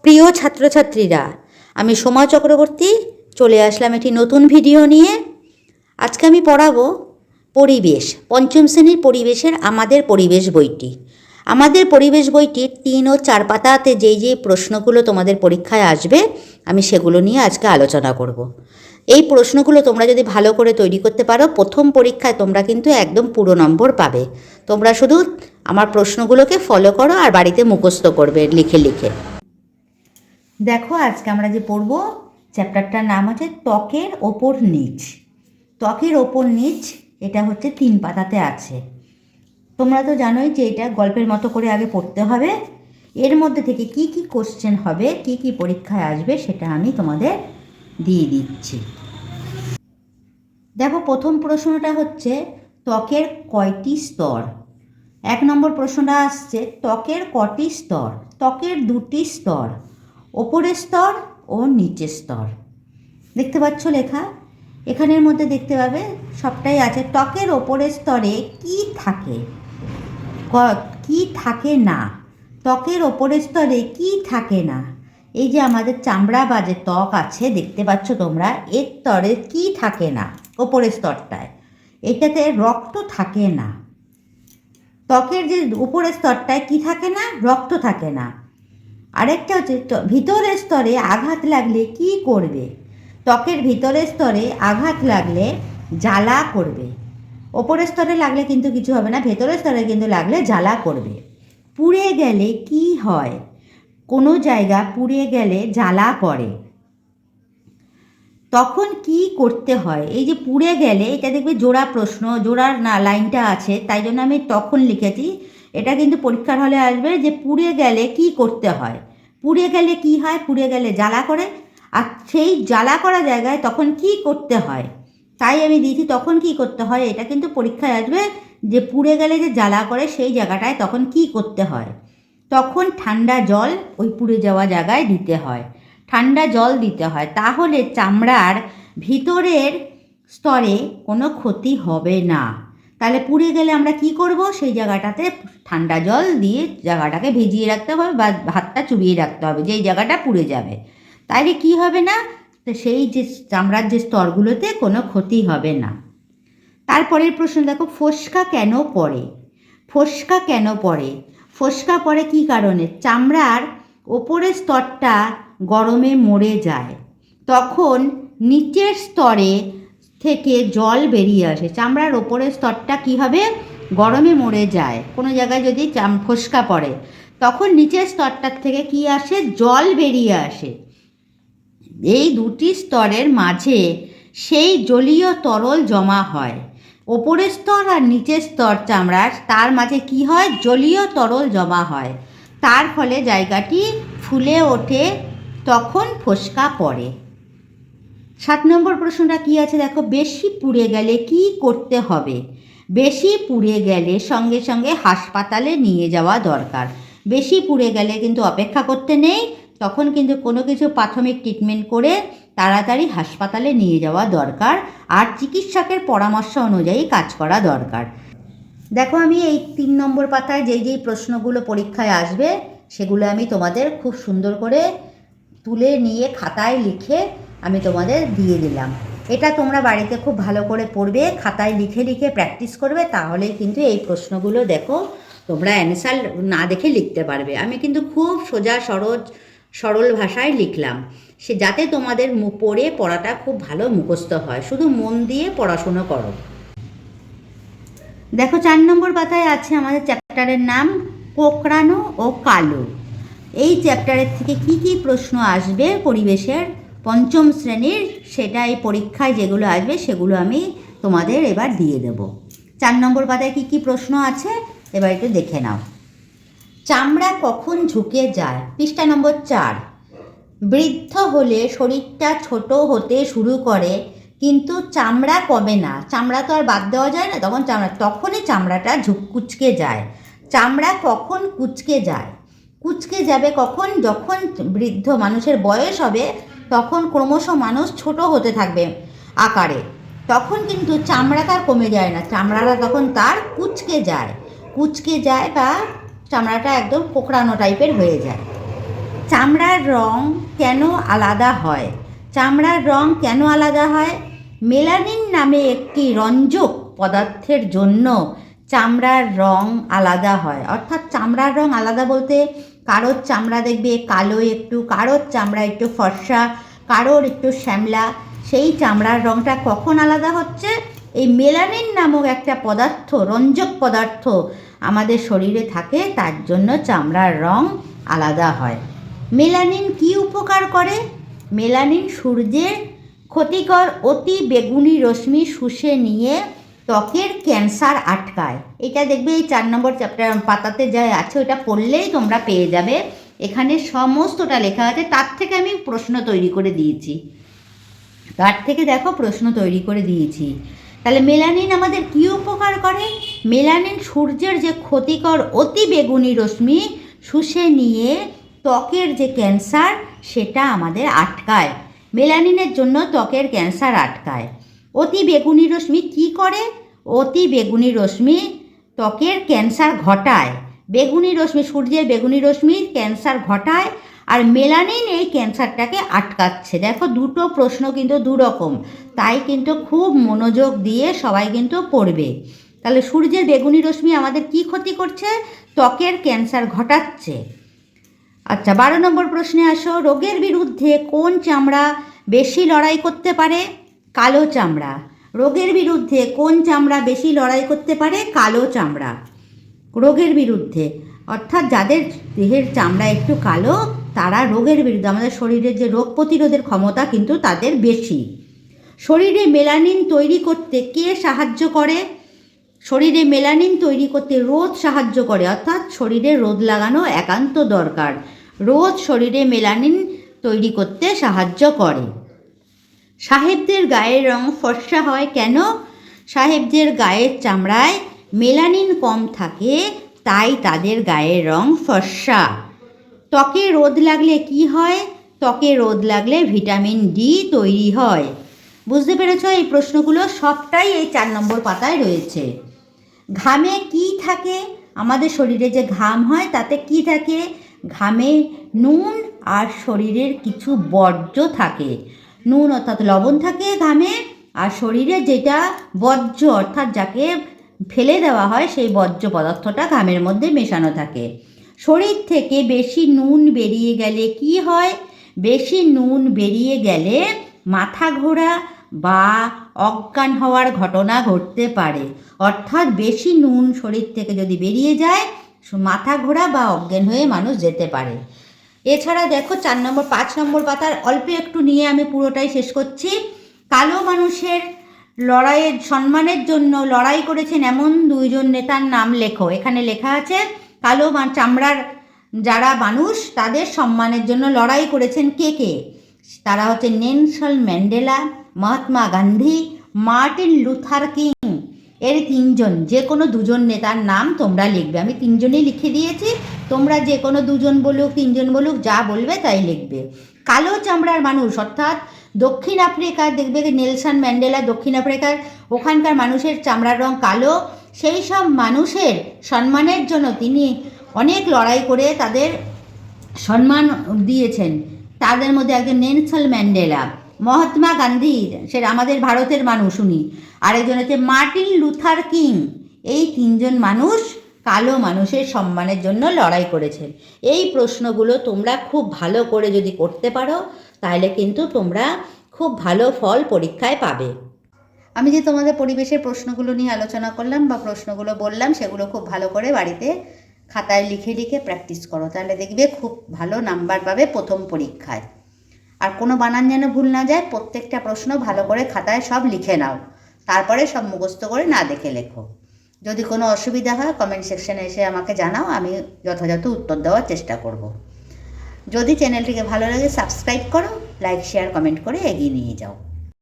প্রিয় ছাত্রছাত্রীরা, আমি সোমা চক্রবর্তী চলে আসলাম একটি নতুন ভিডিও নিয়ে। আজকে আমি পড়াবো পরিবেশ, পঞ্চম শ্রেণীর পরিবেশের আমাদের পরিবেশ বইটি। আমাদের পরিবেশ বইটির 3 ও 4 পাতাতে যেই প্রশ্নগুলো তোমাদের পরীক্ষায় আসবে, আমি সেগুলো নিয়ে আজকে আলোচনা করব। এই প্রশ্নগুলো তোমরা যদি ভালো করে তৈরি করতে পারো, প্রথম পরীক্ষায় তোমরা কিন্তু একদম পুরো নম্বর পাবে। তোমরা শুধু আমার প্রশ্নগুলোকে ফলো করো আর বাড়িতে মুখস্থ করবে লিখে লিখে। দেখো, আজকে আমরা যে পড়ব চ্যাপ্টারটার নাম হচ্ছে ত্বকের ওপর নিচ। ত্বকের ওপর নিচ, এটা হচ্ছে 3 পাতাতে আছে। তোমরা তো জানোই যে এটা গল্পের মতো করে আগে পড়তে হবে। এর মধ্যে থেকে কি কি কোশ্চেন হবে, কি কি পরীক্ষায় আসবে, সেটা আমি তোমাদের দিয়ে দিচ্ছি। দেখো, প্রথম প্রশ্নটা হচ্ছে ত্বকের কয়টি স্তর। 1 নম্বর প্রশ্নটা আসছে ত্বকের কটি স্তর। ত্বকের 2টি স্তর, ওপরের স্তর ও নিচের স্তর। দেখতে পাচ্ছ লেখা, এখানের মধ্যে দেখতে পাবে সবটাই আছে। ত্বকের ওপরের স্তরে কি থাকে, কি থাকে না। ত্বকের ওপরের স্তরে কি থাকে না, এই যে আমাদের চামড়া বা যে ত্বক আছে দেখতে পাচ্ছ তোমরা, এর স্তরে কি থাকে না, ওপরের স্তরটায় এটাতে রক্ত থাকে না। ত্বকের যে উপরের স্তরটায় কি থাকে না, রক্ত থাকে না। আরেকটা হচ্ছে ভিতরের স্তরে আঘাত লাগলে কি করবে। ত্বকের ভিতরের স্তরে আঘাত লাগলে জ্বালা করবে। ওপরের স্তরে লাগলে কিন্তু কিছু হবে না, ভেতরের স্তরে কিন্তু লাগলে জ্বালা করবে। পুড়ে গেলে কি হয়, কোনো জায়গা পুড়ে গেলে জ্বালা করে, তখন কি করতে হয়। এই যে পুড়ে গেলে, এটা দেখবে জোড়া প্রশ্ন, জোড়ার না লাইনটা আছে, তাই জন্য আমি তখন লিখেছি। এটা কিন্তু পরীক্ষার হলে আসবে যে পুড়ে গেলে কি করতে হয়। পুড়ে গেলে কি হয়, পুড়ে গেলে জ্বালা করে, আর সেই জ্বালা করা জায়গায় তখন কি করতে হয়, তাই আমি দিয়েছি তখন কি করতে হয়। এটা কিন্তু পরীক্ষায় আসবে যে পুড়ে গেলে যে জ্বালা করে সেই জায়গাটায় তখন কি করতে হয়। তখন ঠান্ডা জল ওই পুড়ে যাওয়া জায়গায় দিতে হয়, ঠান্ডা জল দিতে হয়, তাহলে চামড়ার ভিতরের স্তরে কোনো ক্ষতি হবে না। তাহলে পুড়ে গেলে আমরা কি করব, সেই জায়গাটাতে ঠান্ডা জল দিয়ে জায়গাটাকে ভিজিয়ে রাখতে হবে বা হাতটা চুবিয়ে রাখতে হবে, যেই জায়গাটা পুড়ে যাবে। তাইলে কি হবে না, তো সেই যে চামড়ার যে স্তরগুলোতে কোনো ক্ষতি হবে না। তারপরের প্রশ্ন দেখো, ফোসকা কেন পড়ে। ফোসকা কেন পড়ে, ফোসকা পড়ে কি কারণে। চামড়ার ওপরের স্তরটা গরমে মরে যায়, তখন নিচের স্তরে থেকে জল বেরিয়ে আসে। চামড়ার ওপরের স্তরটা কী হবে, গরমে মরে যায়। কোনো জায়গায় যদি ফোসকা পড়ে, তখন নিচের স্তরটার থেকে কি আসে, জল বেরিয়ে আসে। এই 2টি স্তরের মাঝে সেই জলীয় তরল জমা হয়। ওপরের স্তর আর নিচের স্তর চামড়ার, তার মাঝে কি হয়, জলীয় তরল জমা হয়। তার ফলে জায়গাটি ফুলে ওঠে, তখন ফোসকা পড়ে। 7 নম্বর প্রশ্নটা কি আছে দেখো, বেশি পুড়ে গেলে কি করতে হবে। বেশি পুড়ে গেলে সঙ্গে সঙ্গে হাসপাতালে নিয়ে যাওয়া দরকার। বেশি পুড়ে গেলে কিন্তু অপেক্ষা করতে নেই, তখন কিন্তু কোনো কিছু প্রাথমিক ট্রিটমেন্ট করে তাড়াতাড়ি হাসপাতালে নিয়ে যাওয়া দরকার, আর চিকিৎসকের পরামর্শ অনুযায়ী কাজ করা দরকার। দেখো, আমি এই 3 নম্বর পাতায় যেই প্রশ্নগুলো পরীক্ষায় আসবে সেগুলো আমি তোমাদের খুব সুন্দর করে তুলে নিয়ে খাতায় লিখে আমি তোমাদের দিয়ে দিলাম। এটা তোমরা বাড়িতে খুব ভালো করে পড়বে, খাতায় লিখে লিখে প্র্যাকটিস করবে, তাহলেই কিন্তু এই প্রশ্নগুলো দেখো তোমরা অ্যান্সার না দেখে লিখতে পারবে। আমি কিন্তু খুব সোজা সরল ভাষায় লিখলাম, সে যাতে তোমাদের পড়াটা খুব ভালো মুখস্থ হয়। শুধু মন দিয়ে পড়াশুনো করো। দেখো, 4 নম্বর পাতায় আছে আমাদের চ্যাপ্টারের নাম কোঁকড়ানো ও কালো। এই চ্যাপ্টারের থেকে কি কি প্রশ্ন আসবে পরিবেশের 5ম শ্রেণীর, সেটা এই পরীক্ষায় যেগুলো আসবে সেগুলো আমি তোমাদের এবার দিয়ে দেব। 4 নম্বর পাতায় কি কি প্রশ্ন আছে এবার একটু দেখে নাও। চামড়া কখন ঝুঁকে যায়, পৃষ্ঠা নম্বর 4। বৃদ্ধ হলে শরীরটা ছোট হতে শুরু করে, কিন্তু চামড়া কমে না। চামড়া তো আর বাদ দেওয়া যায় না, তখনই চামড়াটা কুঁচকে যায়। চামড়া কখন কুঁচকে যায়, কুঁচকে যাবে কখন, যখন বৃদ্ধ মানুষের বয়স হবে, তখন ক্রমশ মানুষ ছোট হতে থাকবে আকারে, তখন কিন্তু চামড়াটা আর কমে যায় না, চামড়াটা তখন তার কুঁচকে যায় বা চামড়াটা একদম কোঁকড়ানো টাইপের হয়ে যায়। চামড়ার রং কেন আলাদা হয়? চামড়ার রং কেন আলাদা হয়? মেলানিন নামে একটি রঞ্জক পদার্থের জন্য চামড়ার রং আলাদা হয়। অর্থাৎ চামড়ার রং আলাদা বলতে কারোর চামড়া দেখবে কালো একটু, কারোর চামড়া একটু ফর্সা, কারোর একটু শ্যামলা। সেই চামড়ার রংটা কখন আলাদা হচ্ছে? এই মেলানিন নামক একটা পদার্থ, রঞ্জক পদার্থ আমাদের শরীরে থাকে, তার জন্য চামড়ার রং আলাদা হয়। মেলানিন কি উপকার করে? মেলানিন সূর্যের ক্ষতিকর অতি বেগুনি রশ্মি শুষে নিয়ে ত্বকের ক্যান্সার আটকায়। এটা দেখবে এই 4 নম্বর চ্যাপ্টার পাতাতে যা আছে ওটা পড়লেই তোমরা পেয়ে যাবে। এখানে সমস্তটা লেখা আছে, তার থেকে আমি প্রশ্ন তৈরি করে দিয়েছি, তার থেকে দেখো প্রশ্ন তৈরি করে দিয়েছি। তাহলে মেলানিন আমাদের কী উপকার করে? মেলানিন সূর্যের যে ক্ষতিকর অতি বেগুনি রশ্মি শুষে নিয়ে ত্বকের যে ক্যান্সার সেটা আমাদের আটকায়। মেলানিনের জন্য ত্বকের ক্যান্সার আটকায়। অতি বেগুনি রশ্মি কী করে? অতি বেগুনি রশ্মি ত্বকের ক্যান্সার ঘটায়। বেগুনি রশ্মি, সূর্যের বেগুনি রশ্মি ক্যান্সার ঘটায়, আর মেলানিন এই ক্যান্সারটাকে আটকাচ্ছে। দেখো দুটো প্রশ্ন কিন্তু দুরকম, তাই কিন্তু খুব মনোযোগ দিয়ে সবাই কিন্তু পড়বে। তাহলে সূর্যের বেগুনি রশ্মি আমাদের কি ক্ষতি করছে? ত্বকের ক্যান্সার ঘটাচ্ছে। আচ্ছা, 12 নম্বর প্রশ্নে আসো। রোগের বিরুদ্ধে কোন চামড়া বেশি লড়াই করতে পারে? কালো চামড়া। রোগের বিরুদ্ধে কোন চামড়া বেশি লড়াই করতে পারে? কালো চামড়া। রোগের বিরুদ্ধে অর্থাৎ যাদের দেহের চামড়া একটু কালো তারা রোগের বিরুদ্ধে, আমাদের শরীরের যে রোগ প্রতিরোধের ক্ষমতা কিন্তু তাদের বেশি। শরীরে মেলানিন তৈরি করতে কে সাহায্য করে? শরীরে মেলানিন তৈরি করতে রোদ সাহায্য করে, অর্থাৎ শরীরে রোদ লাগানো একান্ত দরকার। রোদ শরীরে মেলানিন তৈরি করতে সাহায্য করে। সাহেবদের গায়ের রং ফর্সা হয় কেন? সাহেবদের গায়ের চামড়ায় মেলানিন কম থাকে, তাই তাদের গায়ের রং ফর্সা। ত্বকে রোদ লাগলে কি হয়? ত্বকে রোদ লাগলে ভিটামিন ডি তৈরি হয়। বুঝতে পেরেছ? এই প্রশ্নগুলো সবটাই এই 4 নম্বর পাতায় রয়েছে। ঘামে কি থাকে? আমাদের শরীরে যে ঘাম হয় তাতে কি থাকে? ঘামে নুন আর শরীরের কিছু বর্জ্য থাকে। নুন অর্থাৎ লবণ থাকে ঘামে, আর শরীরে যেটা বর্জ্য অর্থাৎ যাকে ফেলে দেওয়া হয় সেই বর্জ্য পদার্থটা ঘামের মধ্যে মেশানো থাকে। শরীর থেকে বেশি নুন বেরিয়ে গেলে কি হয়? বেশি নুন বেরিয়ে গেলে মাথা ঘোরা বা অজ্ঞান হওয়ার ঘটনা ঘটতে পারে। অর্থাৎ বেশি নুন শরীর থেকে যদি বেরিয়ে যায় মাথা ঘোরা বা অজ্ঞান হয়ে মানুষ যেতে পারে। এছাড়া দেখো 5 নম্বর পাতার অল্প একটু নিয়ে আমি পুরোটাই শেষ করছি। কালো মানুষের লড়াইয়ের সম্মানের জন্য লড়াই করেছেন এমন 2 জন নেতার নাম লেখো। এখানে লেখা আছে কালো চামড়ার যারা মানুষ তাদের সম্মানের জন্য লড়াই করেছেন কে কে? তারা হচ্ছে Nelson Mandela, Mahatma Gandhi, Martin Luther king. এর 3 জন, যে কোনো 2 জন নেতার নাম তোমরা লিখবে। আমি 3 জনই লিখে দিয়েছি, তোমরা যে কোনো 2 জন বলুক 3 জন বলুক যা বলবে তাই লিখবে। কালো চামড়ার মানুষ অর্থাৎ দক্ষিণ আফ্রিকার দেখবে নেলসন ম্যান্ডেলা, দক্ষিণ আফ্রিকার ওখানকার মানুষের চামড়ার রং কালো। সেই সব মানুষের সম্মানের জন্য তিনি অনেক লড়াই করে তাদের সম্মান দিয়েছেন। তাদের মধ্যে একজন নেলসন ম্যান্ডেলা, মহাত্মা গান্ধী, সেটা আমাদের ভারতের মানুষ উনি, আরেকজন হচ্ছে মার্টিন লুথার কিং। এই 3 জন মানুষ কালো মানুষের সম্মানের জন্য লড়াই করেছেন। এই প্রশ্নগুলো তোমরা খুব ভালো করে যদি করতে পারো তাহলে কিন্তু তোমরা খুব ভালো ফল পরীক্ষায় পাবে। আমি যে তোমাদের পরিবেশের প্রশ্নগুলো নিয়ে আলোচনা করলাম বা প্রশ্নগুলো বললাম সেগুলো খুব ভালো করে বাড়িতে খাতায় লিখে লিখে প্র্যাকটিস করো, তাহলে দেখবে খুব ভালো নাম্বার পাবে প্রথম পরীক্ষায়। আর কোনো বানান যেন ভুল না যায়, প্রত্যেকটা প্রশ্ন ভালো করে খাতায় সব লিখে নাও, তারপরে সব মুখস্থ করে না দেখে লেখো। যদি কোনো অসুবিধা হয় কমেন্ট সেকশানে এসে আমাকে জানাও, আমি যথাযথ উত্তর দেওয়ার চেষ্টা করব। যদি চ্যানেলটিকে ভালো লাগে সাবস্ক্রাইব করো, লাইক শেয়ার কমেন্ট করে এগিয়ে নিয়ে যাও।